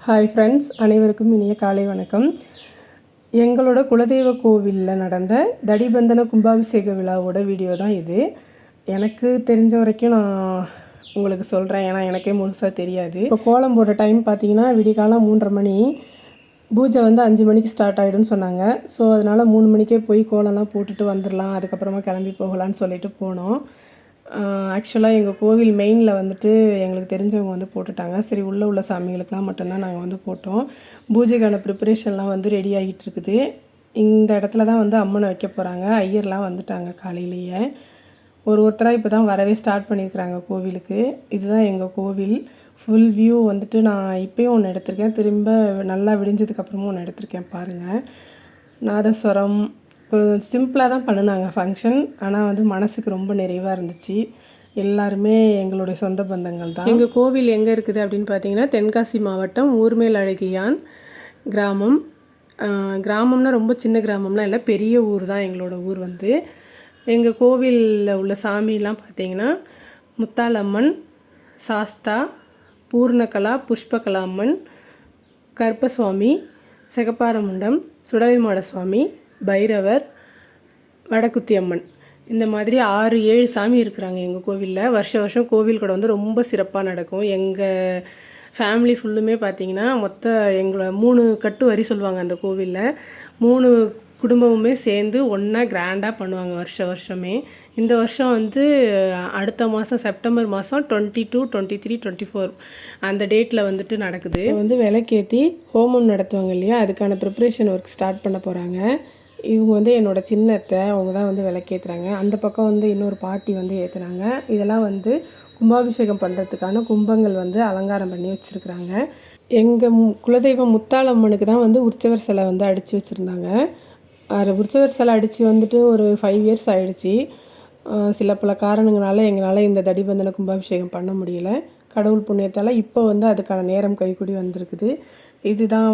Hi friends, அனைவருக்கும் இனிய காலை வணக்கம். எங்களோட குலதெய்வ கோவிலில் நடந்த தடிபந்தன கும்பாபிஷேக விழாவோட வீடியோ தான் இது. எனக்கு தெரிஞ்ச வரைக்கும் நான் உங்களுக்கு சொல்கிறேன், ஏன்னா எனக்கே முழுசாக தெரியாது. இப்போ கோலம் போடுற டைம் பார்த்தீங்கன்னா விடிகாலம் 3:30 மணி, பூஜை 5 மணிக்கு ஸ்டார்ட் ஆகிடும்னு சொன்னாங்க. ஸோ அதனால் 3 மணிக்கே போய் கோலம்லாம் போட்டுட்டு வந்துடலாம், அதுக்கப்புறமா கிளம்பி போகலான்னு சொல்லிட்டு போனோம். ஆக்சுவலாக எங்கள் கோவில் மெயினில் எங்களுக்கு தெரிஞ்சவங்க போட்டுட்டாங்க. சரி, உள்ள சாமிகளுக்கெலாம் மட்டும்தான் நாங்கள் போட்டோம். பூஜைக்கான ப்ரிப்பரேஷன்லாம் ரெடி ஆகிட்டு இருக்குது. இந்த இடத்துல தான் அம்மனை வைக்க போகிறாங்க. ஐயர்லாம் வந்துட்டாங்க காலையிலேயே. ஒருத்தராக இப்போ தான் வரவே ஸ்டார்ட் பண்ணியிருக்கிறாங்க கோவிலுக்கு. இதுதான் எங்கள் கோவில் ஃபுல் வியூ. நான் இப்போயும் ஒன்று எடுத்திருக்கேன், திரும்ப நல்லா விடிஞ்சதுக்கப்புறமும் ஒன்று எடுத்திருக்கேன் பாருங்கள். நாதஸ்வரம் சிம்பிளாக தான் பண்ணினாங்க ஃபங்க்ஷன். ஆனால் மனசுக்கு ரொம்ப நிறைவாக இருந்துச்சு. எல்லாருமே எங்களுடைய சொந்த பந்தங்கள் தான். எங்கள் கோவில் எங்கே இருக்குது அப்படின்னு பார்த்தீங்கன்னா, தென்காசி மாவட்டம் ஊர்மேல் அழகியான் கிராமம். கிராமம்னா ரொம்ப சின்ன கிராமம்லாம் இல்லை, பெரிய ஊர் தான் எங்களோட ஊர். எங்கள் கோவிலில் உள்ள சாமிலாம் பார்த்தீங்கன்னா முத்தாலம்மன், சாஸ்தா, பூர்ணகலா, புஷ்பகலா அம்மன், கருப்பசுவாமி, செகப்பாரமுண்டம், சுடலைமாட சுவாமி, பைரவர், வடக்குத்தி அம்மன், இந்த மாதிரி 6-7 சாமி இருக்கிறாங்க எங்கள் கோவிலில். வருஷம் கோவில் கூட ரொம்ப சிறப்பாக நடக்கும். எங்கள் ஃபேமிலி ஃபுல்லுமே பார்த்திங்கன்னா எங்களை 3 கட்டு வரி சொல்லுவாங்க அந்த கோவிலில். 3 குடும்பமுமே சேர்ந்து ஒன்றா கிராண்டாக பண்ணுவாங்க வருஷமே. இந்த வருஷம் அடுத்த மாதம் செப்டம்பர் மாதம் 22, 23, 24 அந்த டேட்டில் நடக்குது. விளக்கேற்றி ஹோமம் நடத்துவாங்க இல்லையா, அதுக்கான ப்ரிப்ரேஷன் ஒர்க் ஸ்டார்ட் பண்ண போகிறாங்க. இவங்க என்னோடய சின்னத்தை, அவங்க தான் விளக்கேற்றுறாங்க. அந்த பக்கம் இன்னொரு பாட்டி ஏற்றுறாங்க. இதெல்லாம் கும்பாபிஷேகம் பண்ணுறதுக்கான கும்பங்கள் அலங்காரம் பண்ணி வச்சுருக்குறாங்க. எங்கள் குலதெய்வம் முத்தாலம்மனுக்கு தான் உற்சவர் சிலை அடித்து வச்சுருந்தாங்க. உற்சவர் சிலை அடித்து ஒரு 5 இயர்ஸ் ஆகிடுச்சி. சில பல காரணங்களால் எங்களால் இந்த தடிபந்தன கும்பாபிஷேகம் பண்ண முடியல. கடவுள் புண்ணியத்தால் இப்போ அதுக்கான நேரம் கைக்கூடி வந்திருக்குது. இதுதான்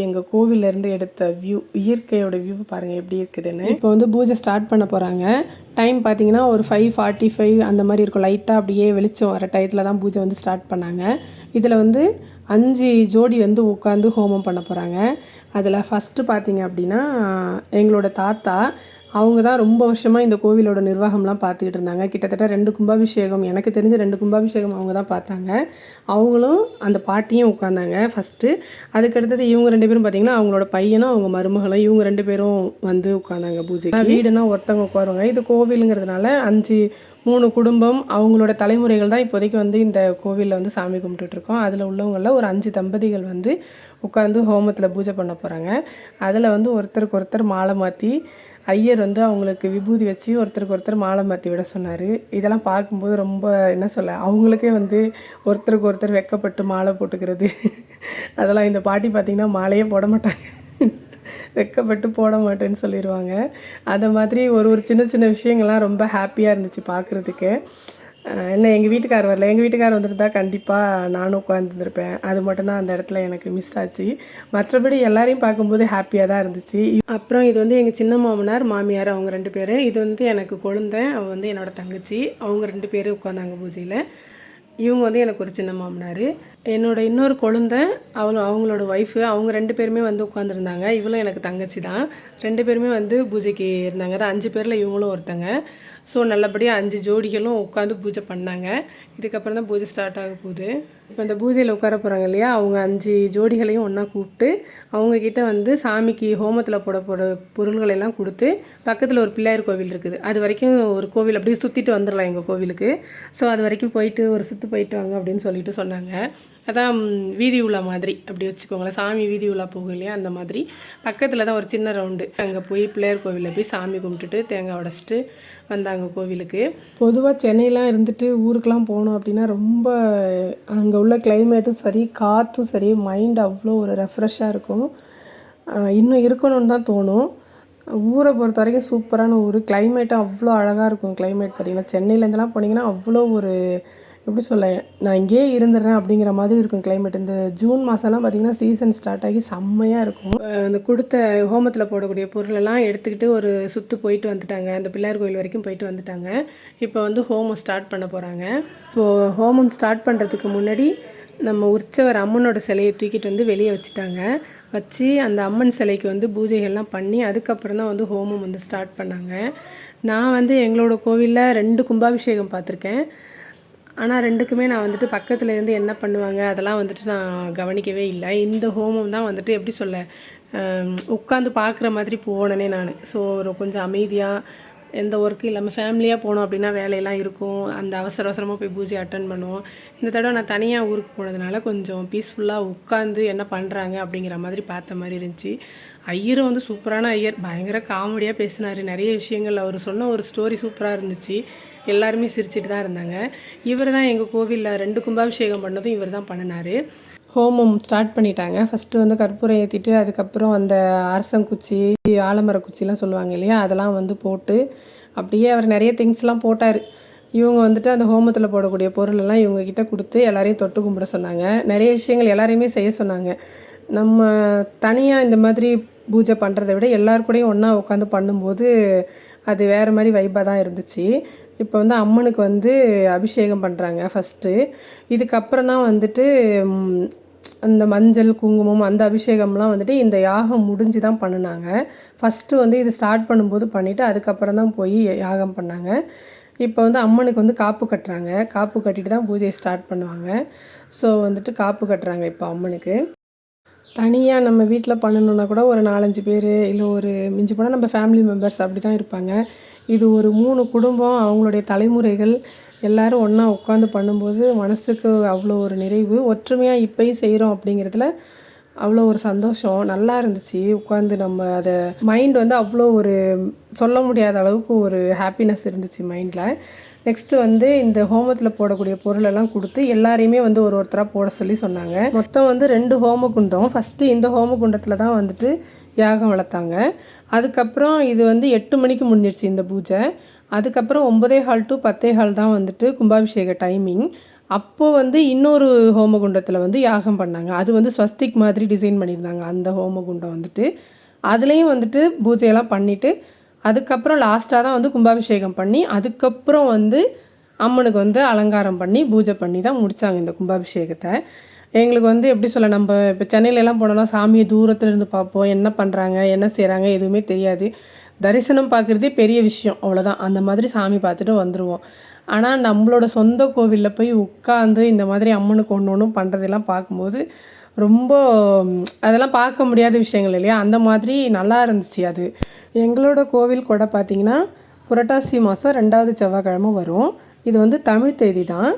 எங்கள் கோவிலேருந்து எடுத்த வியூ, இயற்கையோட வியூ பாருங்கள் எப்படி இருக்குதுன்னு. இப்போ பூஜை ஸ்டார்ட் பண்ண போகிறாங்க. டைம் பார்த்தீங்கன்னா ஒரு 5:45 அந்த மாதிரி இருக்கும். லைட்டாக அப்படியே வெளிச்சம் வர டயத்தில் தான் பூஜை ஸ்டார்ட் பண்ணாங்க. இதில் 5 ஜோடி உட்காந்து ஹோமம் பண்ண போகிறாங்க. அதில் ஃபஸ்ட்டு பார்த்தீங்க அப்படின்னா எங்களோட தாத்தா, அவங்க தான் ரொம்ப வருஷமாக இந்த கோவிலோட நிர்வாகம்லாம் பார்த்துக்கிட்டு இருந்தாங்க. கிட்டத்தட்ட 2 கும்பாபிஷேகம், எனக்கு தெரிஞ்ச 2 கும்பாபிஷேகம் அவங்க தான் பார்த்தாங்க. அவங்களும் அந்த பாட்டியும் உட்காந்தாங்க ஃபஸ்ட்டு. அதுக்கடுத்தது இவங்க 2 பேரும் பார்த்திங்கன்னா அவங்களோட பையனும் அவங்க மருமகளும், இவங்க 2 பேரும் உட்காந்தாங்க பூஜைக்கு. வீடுனா ஒருத்தவங்க உட்காருவாங்க. இது கோவிலுங்கிறதுனால 3 குடும்பம், அவங்களோட தலைமுறைகள் தான் இப்போதைக்கு இந்த கோவிலில் சாமி கும்பிட்டுட்ருக்கோம். அதில் உள்ளவங்களில் ஒரு 5 தம்பதிகள் உட்காந்து ஹோமத்தில் பூஜை பண்ண போகிறாங்க. அதில் ஒருத்தருக்கு ஒருத்தர் மாலை மாற்றி, ஐயர் அவங்களுக்கு விபூதி வச்சு ஒருத்தருக்கு ஒருத்தர் மாலை மாற்றி விட சொன்னார். இதெல்லாம் பார்க்கும்போது ரொம்ப என்ன சொல்ல, அவங்களுக்கே ஒருத்தருக்கு ஒருத்தர் வெக்கப்பட்டு மாலை போட்டுக்கிறது அதெல்லாம் இந்த பாட்டி பார்த்திங்கன்னா மாலையே போட மாட்டாங்க, வெக்கப்பட்டு போட மாட்டேன்னு சொல்லிடுவாங்க. அந்த மாதிரி ஒரு சின்ன சின்ன விஷயங்கள்லாம் ரொம்ப ஹாப்பியாக இருந்துச்சு பார்க்குறதுக்கு. என்ன எங்கள் வீட்டுக்கார் வரல, எங்கள் வீட்டுக்கார் வந்துருந்தா கண்டிப்பாக நானும் உட்காந்துருப்பேன். அது மட்டும்தான் அந்த இடத்துல எனக்கு மிஸ் ஆச்சு. மற்றபடி எல்லாரையும் பார்க்கும்போது ஹாப்பியாக தான் இருந்துச்சு. அப்புறம் இது எங்கள் சின்ன மாமனார் மாமியார், அவங்க 2 பேர். இது எனக்கு கொழுந்தேன், அவள் என்னோடய தங்கச்சி. அவங்க 2 பேர் உட்காந்தாங்க பூஜையில். இவங்க எனக்கு ஒரு சின்ன மாமனார். என்னோடய இன்னொரு கொழுந்தேன், அவங்களோட ஒய்ஃபு, அவங்க 2 பேருமே உட்காந்துருந்தாங்க. இவளும் எனக்கு தங்கச்சி தான். 2 பேருமே பூஜைக்கு இருந்தாங்க. அது 5 பேரில் இவங்களும் ஒருத்தங்க. ஸோ நல்லபடியாக 5 ஜோடிகளும் உட்காந்து பூஜை பண்ணாங்க. இதுக்கப்புறம் தான் பூஜை ஸ்டார்ட் ஆக போகுது. இப்போ இந்த பூஜையில் உட்கார போகிறாங்க இல்லையா, அவங்க 5 ஜோடிகளையும் ஒன்றா கூப்பிட்டு அவங்கக்கிட்ட சாமிக்கு ஹோமத்தில் போட பொருள்களெல்லாம் கொடுத்து, பக்கத்தில் ஒரு பிள்ளையார் கோவில் இருக்குது, அது வரைக்கும் ஒரு கோவில் அப்படியே சுற்றிட்டு வந்துடலாம் எங்கள் கோவிலுக்கு. ஸோ அது வரைக்கும் போயிட்டு ஒரு சுற்று போயிட்டு வாங்க அப்படின்னு சொல்லிட்டு சொன்னாங்க. அதான் வீதி உலா மாதிரி அப்படி வச்சுக்கோங்களேன். சாமி வீதி உலா போகும் இல்லையா, அந்த மாதிரி பக்கத்தில் தான் ஒரு சின்ன ரவுண்டு. அங்கே போய் பிள்ளையார் கோவிலில் போய் சாமி கும்பிட்டுட்டு தேங்காய் உடச்சிட்டு வந்தாங்க கோவிலுக்கு. பொதுவாக சென்னையெலாம் இருந்துட்டு ஊருக்கெலாம் போனோம் அப்படின்னா ரொம்ப அங்கே உள்ள கிளைமேட்டும் சரி, காற்றும் சரி, மைண்ட் அவ்வளோ ஒரு ரெஃப்ரெஷ்ஷாக இருக்கும். இன்னும் இருக்கணும்னு தான் தோணும். ஊரை பொறுத்த வரைக்கும் சூப்பரான ஊர். கிளைமேட்டும் அவ்வளோ அழகாக இருக்கும். கிளைமேட் பார்த்திங்கன்னா சென்னையிலேருந்துலாம் போனீங்கன்னா அவ்வளோ ஒரு எப்படி சொல்ல, நான் இங்கேயே இருந்துடுறேன் அப்படிங்கிற மாதிரி இருக்கும் கிளைமேட். இந்த ஜூன் மாதம்லாம் பார்த்திங்கன்னா சீசன் ஸ்டார்ட் ஆகி செம்மையாக இருக்கும். அந்த கொடுத்த ஹோமத்தில் போடக்கூடிய பொருளெல்லாம் எடுத்துக்கிட்டு ஒரு சுற்று போயிட்டு வந்துட்டாங்க. அந்த பிள்ளையார் கோயில் வரைக்கும் போயிட்டு வந்துட்டாங்க. இப்போ ஹோமம் ஸ்டார்ட் பண்ண போகிறாங்க. இப்போது ஹோமம் ஸ்டார்ட் பண்ணுறதுக்கு முன்னாடி நம்ம உற்சவர் அம்மனோட சிலையை தூக்கிட்டு வந்து வெளியே வச்சுட்டாங்க. வச்சு அந்த அம்மன் சிலைக்கு வந்து பூஜைகள்லாம் பண்ணி அதுக்கப்புறம் தான் வந்து ஹோமம் வந்து ஸ்டார்ட் பண்ணாங்க. நான் வந்து எங்களோட கோவிலில் 2 கும்பாபிஷேகம் பார்த்துருக்கேன். ஆனால் 2க்குமே நான் வந்துட்டு பக்கத்தில் இருந்து என்ன பண்ணுவாங்க அதெல்லாம் வந்துட்டு நான் கவனிக்கவே இல்லை. இந்த ஹோமம் தான் வந்துட்டு எப்படி சொல்ல, உட்காந்து பார்க்குற மாதிரி போனேனே நான். ஸோ கொஞ்சம் அமைதியாக, எந்த ஒர்க்கும் இல்லாமல் ஃபேமிலியாக போனோம் அப்படின்னா வேலையெல்லாம் இருக்கும், அந்த அவசரமாக போய் பூஜை அட்டன் பண்ணுவோம். இந்த தடவை நான் தனியாக ஊருக்கு போனதுனால கொஞ்சம் பீஸ்ஃபுல்லாக உட்காந்து என்ன பண்ணுறாங்க அப்படிங்கிற மாதிரி பார்த்த மாதிரி இருந்துச்சு. ஐயரும் வந்து சூப்பரான ஐயர், பயங்கர காமெடியாக பேசினார். நிறைய விஷயங்கள் அவர் சொன்ன ஒரு ஸ்டோரி சூப்பராக இருந்துச்சு. எல்லாருமே சிரிச்சிட்டு தான் இருந்தாங்க. இவர் தான் எங்கள் கோவிலில் 2 கும்பாபிஷேகம் பண்ணதும் இவர் தான் பண்ணினார். ஹோமம் ஸ்டார்ட் பண்ணிட்டாங்க. ஃபஸ்ட்டு வந்து கற்பூரம் ஏற்றிட்டு அதுக்கப்புறம் அந்த அரசங்குச்சி, ஆலமரக்குச்சிலாம் சொல்லுவாங்க இல்லையா, அதெல்லாம் வந்து போட்டு அப்படியே அவர் நிறைய திங்ஸ்லாம் போட்டார். இவங்க வந்துட்டு அந்த ஹோமத்தில் போடக்கூடிய பொருளெல்லாம் இவங்கக்கிட்ட கொடுத்து எல்லாரையும் தொட்டு கும்பிட சொன்னாங்க. நிறைய விஷயங்கள் எல்லாரையுமே செய்ய சொன்னாங்க. நம்ம தனியாக இந்த மாதிரி பூஜை பண்ணுறதை விட எல்லாருக்கூடையும் ஒன்றா உட்காந்து பண்ணும்போது அது வேறு மாதிரி வைப்பாக தான் இருந்துச்சு. இப்போ வந்து அம்மனுக்கு வந்து அபிஷேகம் பண்ணுறாங்க ஃபஸ்ட்டு. இதுக்கப்புறம் தான் வந்துட்டு அந்த மஞ்சள் குங்குமம் அந்த அபிஷேகம்லாம் வந்துட்டு இந்த யாகம் முடிஞ்சு தான் பண்ணினாங்க. ஃபஸ்ட்டு வந்து இது ஸ்டார்ட் பண்ணும்போது பண்ணிவிட்டு அதுக்கப்புறம் தான் போய் யாகம் பண்ணாங்க. இப்போ வந்து அம்மனுக்கு வந்து காப்பு கட்டுறாங்க. காப்பு கட்டிட்டு தான் பூஜையை ஸ்டார்ட் பண்ணுவாங்க. ஸோ வந்துட்டு காப்பு கட்டுறாங்க இப்போ அம்மனுக்கு. தனியாக நம்ம வீட்டில் பண்ணணுன்னா கூட ஒரு 4-5 பேர், இல்லை ஒரு மிஞ்சி போனால் நம்ம ஃபேமிலி மெம்பர்ஸ் அப்படி தான் இருப்பாங்க. இது ஒரு 3 குடும்பம், அவங்களுடைய தலைமுறைகள் எல்லோரும் ஒன்றா உட்காந்து பண்ணும்போது மனசுக்கு அவ்வளோ ஒரு நிறைவு. ஒற்றுமையாக இப்போயும் செய்கிறோம் அப்படிங்கிறதுல அவ்வளோ ஒரு சந்தோஷம். நல்லா இருந்துச்சு உட்காந்து நம்ம அதை மைண்ட் வந்து அவ்வளோ ஒரு சொல்ல முடியாத அளவுக்கு ஒரு ஹாப்பினஸ் இருந்துச்சு மைண்டில். நெக்ஸ்ட்டு வந்து இந்த ஹோமத்தில் போடக்கூடிய பொருளெல்லாம் கொடுத்து எல்லாரையுமே வந்து ஒருத்தராக போட சொல்லி சொன்னாங்க. மொத்தம் வந்து 2 ஹோமகுண்டம். ஃபஸ்ட்டு இந்த ஹோமகுண்டத்தில் தான் வந்துட்டு யாகம் வளர்த்தாங்க. அதுக்கப்புறம் இது வந்து 8 மணிக்கு முடிஞ்சிருச்சு இந்த பூஜை. அதுக்கப்புறம் 9:15 to 10:15 தான் வந்துட்டு கும்பாபிஷேக டைமிங். அப்போது வந்து இன்னொரு ஹோமகுண்டத்தில் வந்து யாகம் பண்ணாங்க. அது வந்து ஸ்வஸ்திக் மாதிரி டிசைன் பண்ணியிருந்தாங்க அந்த ஹோமகுண்டம் வந்துட்டு. அதுலேயும் வந்துட்டு பூஜையெல்லாம் பண்ணிவிட்டு அதுக்கப்புறம் லாஸ்ட்டாக தான் வந்து கும்பாபிஷேகம் பண்ணி அதுக்கப்புறம் வந்து அம்மனுக்கு வந்து அலங்காரம் பண்ணி பூஜை பண்ணி தான் முடித்தாங்க இந்த கும்பாபிஷேகத்தை. எங்களுக்கு வந்து எப்படி சொல்ல, நம்ம இப்போ சென்னையிலலாம் போனோம்னா சாமியை தூரத்தில் இருந்து பார்ப்போம், என்ன பண்ணுறாங்க என்ன செய்கிறாங்க எதுவுமே தெரியாது. தரிசனம் பார்க்குறதே பெரிய விஷயம், அவ்வளோதான். அந்த மாதிரி சாமி பார்த்துட்டு வந்துடுவோம். ஆனால் நம்மளோட சொந்த கோவிலில் போய் உட்காந்து இந்த மாதிரி அம்மனுக்கு ஒன்று ஒன்றும் பண்ணுறதெல்லாம் பார்க்கும்போது ரொம்ப அதெல்லாம் பார்க்க முடியாத விஷயங்கள் இல்லையா, அந்த மாதிரி நல்லா இருந்துச்சு அது. எங்களோட கோவில் கூட பார்த்திங்கன்னா புரட்டாசி மாதம் 2வது செவ்வாய்க்கிழமை வரும். இது வந்து தமிழ் தேதி தான்.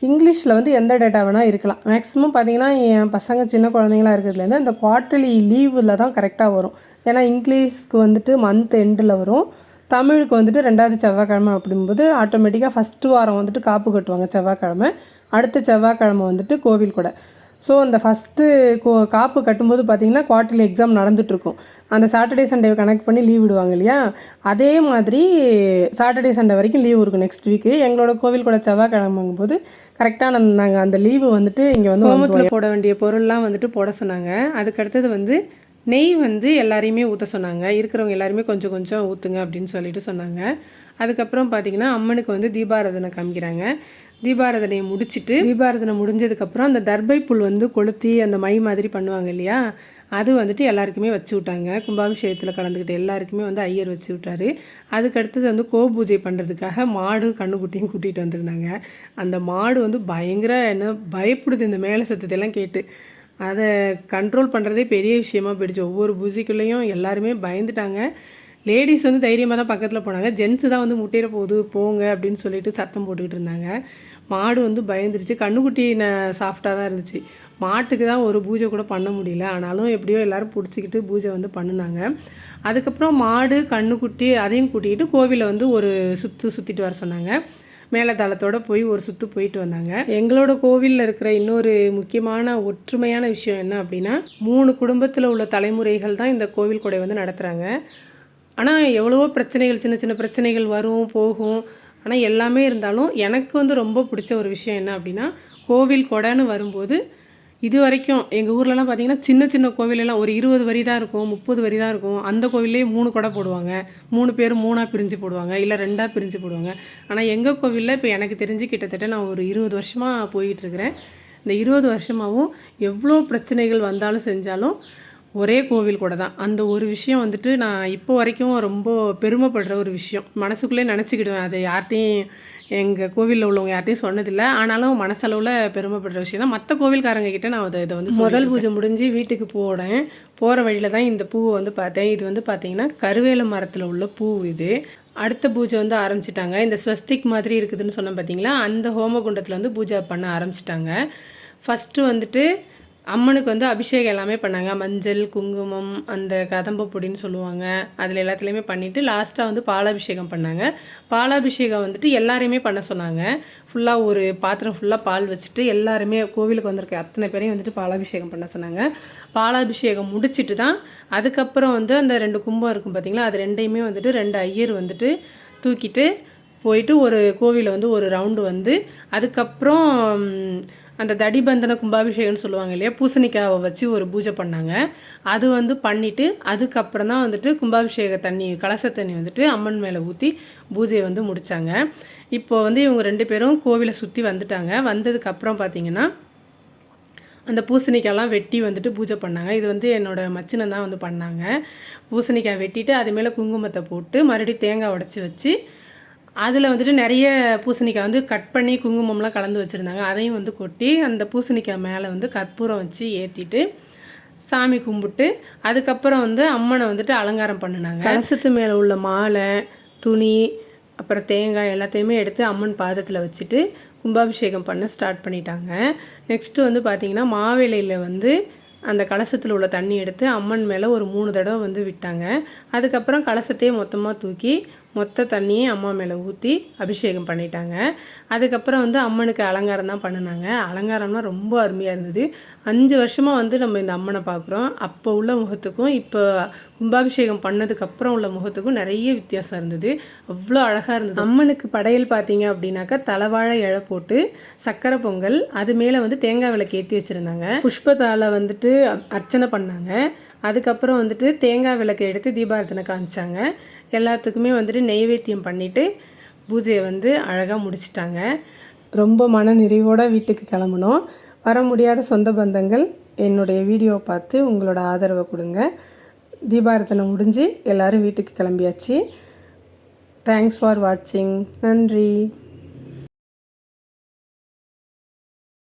இங்கிலீஷில் வந்து எந்த டேட்டா வேணால் இருக்கலாம். மேக்ஸிமம் பார்த்திங்கன்னா என் பசங்க சின்ன குழந்தைங்களாம் இருக்கிறதுலேருந்து அந்த குவார்ட்டர்லி லீவில் தான் கரெக்டாக வரும். ஏன்னா இங்கிலீஷ்க்கு வந்துட்டு மந்த் எண்டில் வரும், தமிழுக்கு வந்துட்டு 2வது செவ்வாய்க்கிழமை. அப்படிங்கும்போது ஆட்டோமேட்டிக்காக ஃபஸ்ட்டு வாரம் வந்துட்டு காப்பு கட்டுவாங்க செவ்வாய்க்கிழமை, அடுத்த செவ்வாய்க்கிழமை வந்துட்டு கோவில் கூட. ஸோ அந்த ஃபஸ்ட்டு காப்பு கட்டும்போது பார்த்திங்கன்னா குவார்ட்டர்லி எக்ஸாம் நடந்துகிட்ருக்கும். அந்த சாட்டர்டே சண்டே கனெக்ட் பண்ணி லீவ் விடுவாங்க இல்லையா, அதே மாதிரி சாட்டர்டே சண்டே வரைக்கும் லீவ் இருக்கும் நெக்ஸ்ட் வீக்கு. எங்களோட கோவில் கூட செவ்வாய்க்கிழமைங்கும் போது கரெக்டாக நாங்கள் அந்த லீவு வந்துட்டு இங்கே வந்து ஹோமத்தில் போட வேண்டிய பொருள்லாம் வந்துட்டு போட சொன்னாங்க. அதுக்கடுத்தது வந்து நெய் வந்து எல்லாரையுமே ஊற்ற சொன்னாங்க. இருக்கிறவங்க எல்லாருமே கொஞ்சம் கொஞ்சம் ஊற்றுங்க அப்படின்னு சொல்லிட்டு சொன்னாங்க. அதுக்கப்புறம் பார்த்திங்கன்னா அம்மனுக்கு வந்து தீபாராதனை காமிக்கிறாங்க. தீபாராதனையை முடிச்சுட்டு தீபாராதனை முடிஞ்சதுக்கப்புறம் அந்த தர்பை புல் வந்து கொளுத்தி அந்த மை மாதிரி பண்ணுவாங்க இல்லையா, அது வந்துட்டு எல்லாருக்குமே வச்சு விட்டாங்க. கும்பாபிஷேகத்தில் கலந்துக்கிட்ட எல்லாருக்குமே வந்து ஐயர் வச்சு விட்டாரு. அதுக்கடுத்தது வந்து பூஜை பண்ணுறதுக்காக மாடு கண்ணுக்குட்டியும் கூட்டிகிட்டு வந்திருந்தாங்க. அந்த மாடு வந்து பயங்கர பயப்படுது இந்த மேலே சத்தத்தையெல்லாம் கேட்டு. அதை கண்ட்ரோல் பண்ணுறதே பெரிய விஷயமா போயிடுச்சு. ஒவ்வொரு பூஜைக்குள்ளேயும் எல்லாருமே பயந்துட்டாங்க. லேடிஸ் வந்து தைரியமாக தான் பக்கத்தில் போனாங்க, ஜென்ஸு தான் வந்து முட்டையிட போகுது போங்க அப்படின்னு சொல்லிட்டு சத்தம் போட்டுக்கிட்டு இருந்தாங்க. மாடு வந்து பயந்துருச்சு. கண்ணுக்குட்டி சாஃப்டாக தான் இருந்துச்சு. மாட்டுக்கு தான் ஒரு பூஜை கூட பண்ண முடியல, ஆனாலும் எப்படியோ எல்லோரும் பிடிச்சிக்கிட்டு பூஜை வந்து பண்ணினாங்க. அதுக்கப்புறம் மாடு கண்ணுக்குட்டி அதையும் கூட்டிகிட்டு கோவிலை வந்து ஒரு சுற்றிட்டு வர சொன்னாங்க. மேலதாளத்தோடு போய் ஒரு சுற்று போயிட்டு வந்தாங்க. எங்களோட கோவிலில் இருக்கிற இன்னொரு முக்கியமான ஒற்றுமையான விஷயம் என்ன அப்படின்னா, 3 குடும்பத்தில் உள்ள தலைமுறைகள் தான் இந்த கோவில் கொடை வந்து நடத்துகிறாங்க. ஆனால் எவ்வளவோ பிரச்சனைகள், சின்ன சின்ன பிரச்சனைகள் வரும் போகும். ஆனால் எல்லாமே இருந்தாலும் எனக்கு வந்து ரொம்ப பிடிச்ச ஒரு விஷயம் என்ன அப்படின்னா, கோவில் கொடைன்னு வரும்போது இது வரைக்கும் எங்கள் ஊர்லலாம் பார்த்திங்கன்னா சின்ன சின்ன கோவிலெல்லாம் ஒரு 20 வரி தான் இருக்கும், 30 வரி தான் இருக்கும். அந்த கோவிலே 3 கொடை போடுவாங்க. 3 பேர் 3ஆக பிரிஞ்சு போடுவாங்க, இல்லை 2ஆக பிரிஞ்சு போடுவாங்க. ஆனால் எங்கள் கோவிலில் இப்போ எனக்கு தெரிஞ்சு கிட்டத்தட்ட நான் ஒரு 20 வருஷமாக போயிட்டுருக்கிறேன். இந்த 20 வருஷமாகவும் எவ்வளோ பிரச்சனைகள் வந்தாலும் செஞ்சாலும் ஒரே கோவில் கூட தான். அந்த ஒரு விஷயம் வந்துட்டு நான் இப்போ வரைக்கும் ரொம்ப பெருமைப்படுற ஒரு விஷயம். மனசுக்குள்ளே நினச்சிக்கிடுவேன். அதை யார்கிட்டையும் எங்கள் கோவிலில் உள்ளவங்க யார்கிட்டையும் சொன்னதில்லை. ஆனாலும் மனசளவில் பெருமைப்படுற விஷயம் தான். மற்ற கோவில்காரங்க கிட்டே நான் இதை வந்து முதல் பூஜை முடிஞ்சு வீட்டுக்கு போகிறேன். போகிற வழியில் தான் இந்த பூவை வந்து பார்த்தேன். இது வந்து பார்த்திங்கன்னா கருவேல மரத்தில் உள்ள பூ இது. அடுத்த பூஜை வந்து ஆரம்பிச்சிட்டாங்க. இந்த ஸ்வஸ்திக் மாதிரி இருக்குதுன்னு சொன்னேன் பார்த்தீங்களா, அந்த ஹோமகுண்டத்தில் வந்து பூஜை பண்ண ஆரம்பிச்சிட்டாங்க. ஃபஸ்ட்டு வந்துட்டு அம்மனுக்கு வந்து அபிஷேகம் எல்லாமே பண்ணாங்க. மஞ்சள், குங்குமம், அந்த கதம்ப பொடின்னு சொல்லுவாங்க, அதில் எல்லாத்துலேயுமே பண்ணிவிட்டு லாஸ்ட்டாக வந்து பாலாபிஷேகம் பண்ணாங்க. பாலாபிஷேகம் வந்துட்டு எல்லாரையுமே பண்ண சொன்னாங்க. ஃபுல்லாக ஒரு பாத்திரம் ஃபுல்லாக பால் வச்சுட்டு எல்லாருமே கோவிலுக்கு வந்திருக்க அத்தனை பேரையும் வந்துட்டு பாலாபிஷேகம் பண்ண சொன்னாங்க. பாலாபிஷேகம் முடிச்சுட்டு தான் அதுக்கப்புறம் வந்து அந்த 2 கும்பம் இருக்கும் பார்த்திங்களா, அது 2யுமே வந்துட்டு 2 ஐயர் வந்துட்டு தூக்கிட்டு போயிட்டு ஒரு கோவிலை வந்து ஒரு ரவுண்டு வந்து அதுக்கப்புறம் அந்த தடிபந்தன கும்பாபிஷேகம்னு சொல்லுவாங்க இல்லையா, பூசணிக்காவை வச்சு ஒரு பூஜை பண்ணாங்க. அது வந்து பண்ணிவிட்டு அதுக்கப்புறம் தான் வந்துட்டு கும்பாபிஷேக தண்ணி, கலச தண்ணி வந்துட்டு அம்மன் மேலே ஊற்றி பூஜையை வந்து முடித்தாங்க. இப்போ வந்து இவங்க 2 பேரும் கோவிலை சுற்றி வந்துட்டாங்க. வந்ததுக்கப்புறம் பார்த்திங்கன்னா அந்த பூசணிக்காயெல்லாம் வெட்டி வந்துட்டு பூஜை பண்ணாங்க. இது வந்து என்னோடய மச்சினன் தான் வந்து பண்ணாங்க. பூசணிக்காய் வெட்டிட்டு அது மேலே குங்குமத்தை போட்டு மறுபடியும் தேங்காய் உடச்சி வச்சு அதில் வந்துட்டு நிறைய பூசணிக்காய் வந்து கட் பண்ணி குங்குமம்லாம் கலந்து வச்சுருந்தாங்க. அதையும் வந்து கொட்டி அந்த பூசணிக்காய் மேலே வந்து கற்பூரம் வச்சு ஏற்றிட்டு சாமி கும்பிட்டு அதுக்கப்புறம் வந்து அம்மனை வந்துட்டு அலங்காரம் பண்ணினாங்க. கலசத்து மேலே உள்ள மாலை, துணி, அப்புறம் தேங்காய் எல்லாத்தையுமே எடுத்து அம்மன் பாதத்தில் வச்சுட்டு கும்பாபிஷேகம் பண்ண ஸ்டார்ட் பண்ணிட்டாங்க. நெக்ஸ்ட்டு வந்து பார்த்திங்கன்னா மாவேலையில் வந்து அந்த கலசத்தில் உள்ள தண்ணி எடுத்து அம்மன் மேலே ஒரு 3 தடவை வந்து விட்டாங்க. அதுக்கப்புறம் கலசத்தையே மொத்தமாக தூக்கி மொத்த தண்ணியை அம்மா மேலே ஊற்றி அபிஷேகம் பண்ணிட்டாங்க. அதுக்கப்புறம் வந்து அம்மனுக்கு அலங்காரம் தான் பண்ணினாங்க. அலங்காரம்லாம் ரொம்ப அருமையாக இருந்தது. 5 வருஷமாக வந்து நம்ம இந்த அம்மனை பார்க்குறோம். அப்போ உள்ள முகத்துக்கும் இப்போ கும்பாபிஷேகம் பண்ணதுக்கப்புறம் உள்ள முகத்துக்கும் நிறைய வித்தியாசம் இருந்தது. அவ்வளோ அழகாக இருந்தது. அம்மனுக்கு படையல் பார்த்தீங்க அப்படின்னாக்கா தலைவாழை இலை போட்டு சக்கரை பொங்கல், அது மேலே வந்து தேங்காய் விளக்கு ஏற்றி வச்சுருந்தாங்க. புஷ்பத்தால் வந்துட்டு அர்ச்சனை பண்ணாங்க. அதுக்கப்புறம் வந்துட்டு தேங்காய் விளக்கு எடுத்து தீபாரத்தனை காமிச்சாங்க. எல்லாத்துக்குமே வந்துட்டு நெய்வேத்தியம் பண்ணிவிட்டு பூஜையை வந்து அழகாக முடிச்சிட்டாங்க. ரொம்ப மன நிறைவோடு வீட்டுக்கு கிளம்பணும். வர முடியாத சொந்த பந்தங்கள் என்னுடைய வீடியோவை பார்த்து உங்களோட ஆதரவை கொடுங்க. தீபாரத்தனை முடிஞ்சு எல்லோரும் வீட்டுக்கு கிளம்பியாச்சு. தேங்க்ஸ் ஃபார் வாட்சிங். நன்றி.